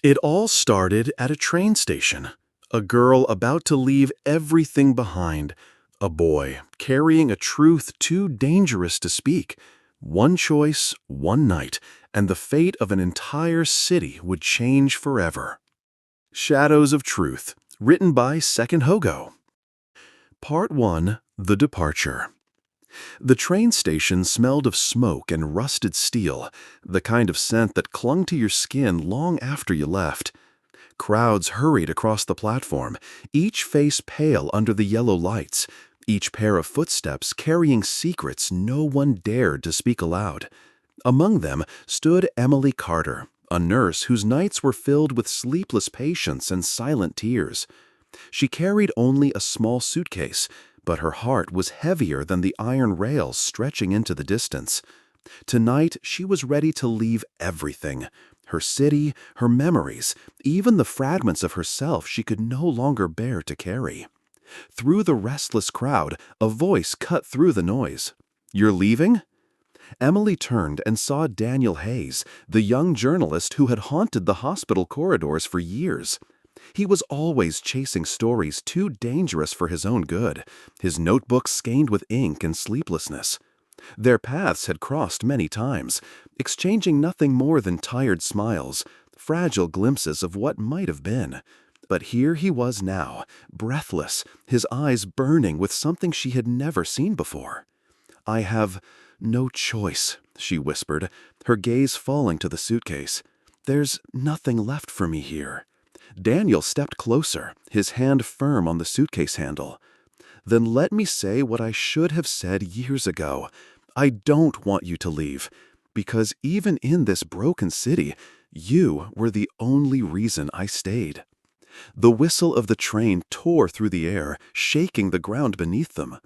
It all started at a train station. A girl about to leave everything behind. A boy carrying a truth too dangerous to speak. One choice, one night, and the fate of an entire city would change forever. Shadows of Truth, written by Second Hogo. Part 1. The Departure. The train station smelled of smoke and rusted steel, the kind of scent that clung to your skin long after you left. Crowds hurried across the platform, each face pale under the yellow lights, each pair of footsteps carrying secrets no one dared to speak aloud. Among them stood Emily Carter, a nurse whose nights were filled with sleepless patients and silent tears. She carried only a small suitcase, but her heart was heavier than the iron rails stretching into the distance. Tonight, she was ready to leave everything. Her city, her memories, even the fragments of herself she could no longer bear to carry. Through the restless crowd, a voice cut through the noise. "You're leaving?" Emily turned and saw Daniel Hayes, the young journalist who had haunted the hospital corridors for years. He was always chasing stories too dangerous for his own good, his notebooks stained with ink and sleeplessness. Their paths had crossed many times, exchanging nothing more than tired smiles, fragile glimpses of what might have been. But here he was now, breathless, his eyes burning with something she had never seen before. "I have no choice," she whispered, her gaze falling to the suitcase. "There's nothing left for me here." Daniel stepped closer, his hand firm on the suitcase handle. "Then let me say what I should have said years ago. I don't want you to leave, because even in this broken city, you were the only reason I stayed." The whistle of the train tore through the air, shaking the ground beneath them.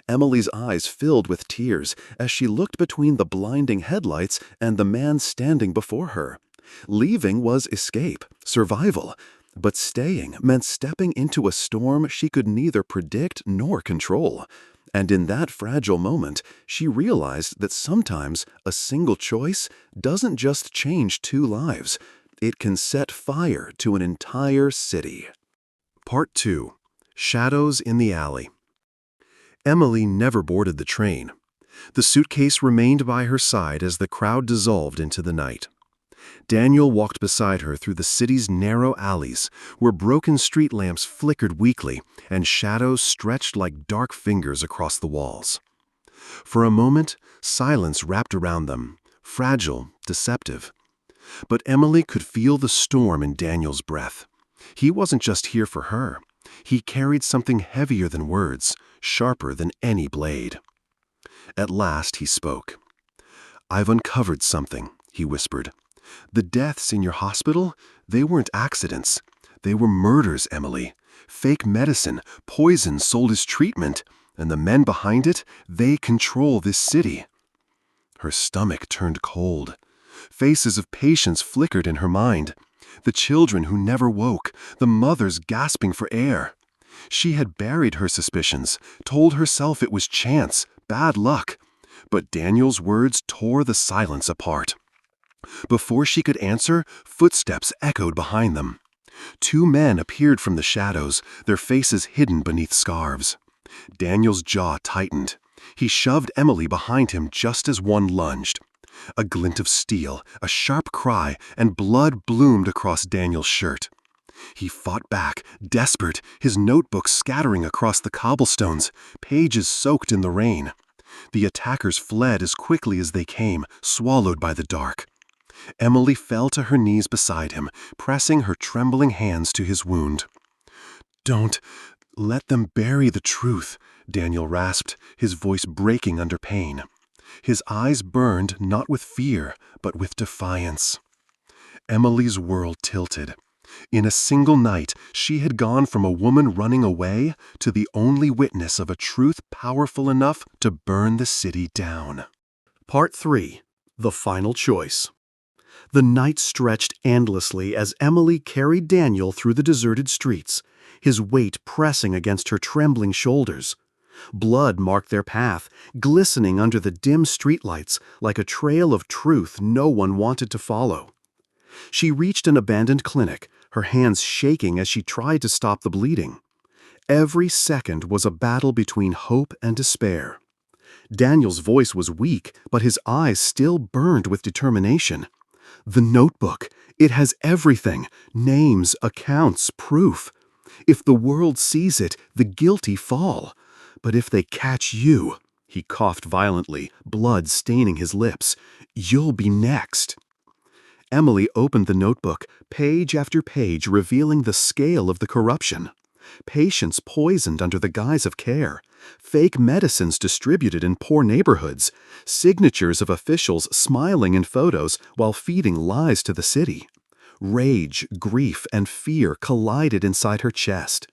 Emily's eyes filled with tears as she looked between the blinding headlights and the man standing before her. Leaving was escape, survival, but staying meant stepping into a storm she could neither predict nor control. And in that fragile moment, she realized that sometimes a single choice doesn't just change two lives, it can set fire to an entire city. Part 2. Shadows in the Alley. Emily never boarded the train. The suitcase remained by her side as the crowd dissolved into the night. Daniel walked beside her through the city's narrow alleys, where broken street lamps flickered weakly and shadows stretched like dark fingers across the walls. For a moment, silence wrapped around them, fragile, deceptive. But Emily could feel the storm in Daniel's breath. He wasn't just here for her. He carried something heavier than words, sharper than any blade. At last he spoke. "I've uncovered something," he whispered. "The deaths in your hospital, they weren't accidents. They were murders, Emily. Fake medicine, poison sold as treatment, and the men behind it, they control this city." Her stomach turned cold. Faces of patients flickered in her mind. The children who never woke, the mothers gasping for air. She had buried her suspicions, told herself it was chance, bad luck. But Daniel's words tore the silence apart. Before she could answer, footsteps echoed behind them. Two men appeared from the shadows, their faces hidden beneath scarves. Daniel's jaw tightened. He shoved Emily behind him just as one lunged. A glint of steel, a sharp cry, and blood bloomed across Daniel's shirt. He fought back, desperate, his notebook scattering across the cobblestones, pages soaked in the rain. The attackers fled as quickly as they came, swallowed by the dark. Emily fell to her knees beside him, pressing her trembling hands to his wound. "Don't let them bury the truth," Daniel rasped, his voice breaking under pain. His eyes burned not with fear, but with defiance. Emily's world tilted. In a single night, she had gone from a woman running away to the only witness of a truth powerful enough to burn the city down. Part 3. The Final Choice. The night stretched endlessly as Emily carried Daniel through the deserted streets, his weight pressing against her trembling shoulders. Blood marked their path, glistening under the dim streetlights like a trail of truth no one wanted to follow. She reached an abandoned clinic, her hands shaking as she tried to stop the bleeding. Every second was a battle between hope and despair. Daniel's voice was weak, but his eyes still burned with determination. The notebook. It has everything. Names, accounts, proof. If the world sees it, the guilty fall. But if they catch you, he coughed violently, blood staining his lips, you'll be next. Emily opened the notebook, page after page revealing the scale of the corruption. Patients poisoned under the guise of care, fake medicines distributed in poor neighborhoods, signatures of officials smiling in photos while feeding lies to the city. Rage, grief, and fear collided inside her chest.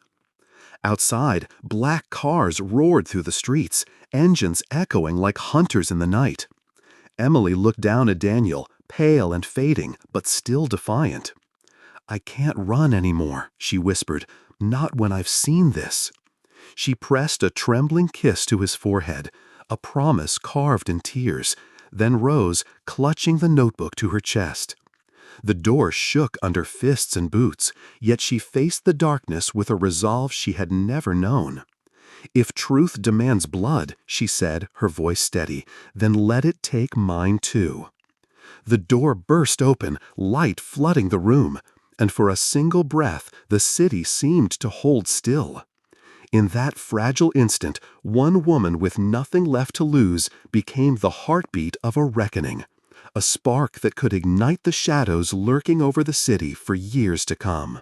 Outside, black cars roared through the streets, engines echoing like hunters in the night. Emily looked down at Daniel, pale and fading, but still defiant. "I can't run anymore," she whispered, "not when I've seen this." She pressed a trembling kiss to his forehead, a promise carved in tears, then rose, clutching the notebook to her chest. The door shook under fists and boots, yet she faced the darkness with a resolve she had never known. "If truth demands blood," she said, her voice steady, "then let it take mine too." The door burst open, light flooding the room, and for a single breath the city seemed to hold still. In that fragile instant, one woman with nothing left to lose became the heartbeat of a reckoning, a spark that could ignite the shadows lurking over the city for years to come.